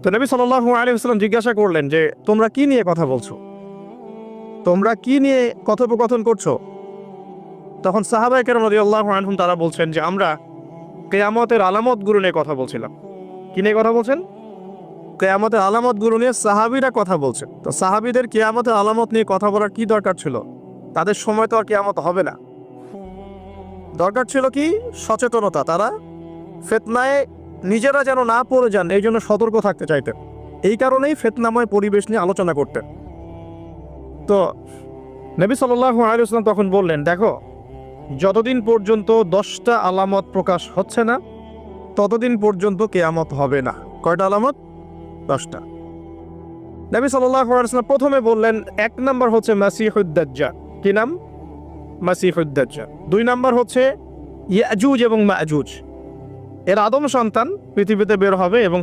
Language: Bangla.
তো নবী সাল্লাল্লাহু আলাইহি ওয়াসাল্লাম জিজ্ঞাসা করলেন যে তোমরা কি নিয়ে কথা বলছো, তোমরা কি নিয়ে কথোপকথন করছো? তখন সাহাবায়ে কেরাম রাদিয়াল্লাহু আনহুম তারা বলছেন যে আমরা কিয়ামতের আলামতগুলো নিয়ে কথা বলছিলাম। কি নিয়ে কথা বলছেন? কিয়ামতের আলামতগুলো নিয়ে সাহাবীরা কথা বলছেন। তো সাহাবীদের কিয়ামতের আলামত নিয়ে কথা বলার কি দরকার ছিল? তাদের সময় তো আর কিয়ামত হবে না। দরকার ছিল কি সচেতনতা, তারা ফিতনায় নিজেরা যেন না পড়ে যান এই জন্য সতর্ক থাকতে চাইতেন। এই কারণেই ফিতনাময় পরিবেশ নিয়ে আলোচনা করতেন। তো নবী সাল্লাল্লাহু আলাইহি ওয়াসাল্লাম তখন বললেন, দেখো যতদিন পর্যন্ত 10টা আলামত প্রকাশ হচ্ছে না ততদিন পর্যন্ত কিয়ামত হবে না। কয়টা আলামত? 10টা। নবী সাল্লাল্লাহু আলাইহি ওয়াসাল্লাম প্রথমে বললেন 1 নাম্বার হচ্ছে মাসিহুদ দাজ্জাল। কি নাম? মাসিহুদ দাজ্জাল। 2 নাম্বার হচ্ছে ইয়াজুজ এবং মাজুজ, এর আদম সন্তান পৃথিবীতে বের হবে এবং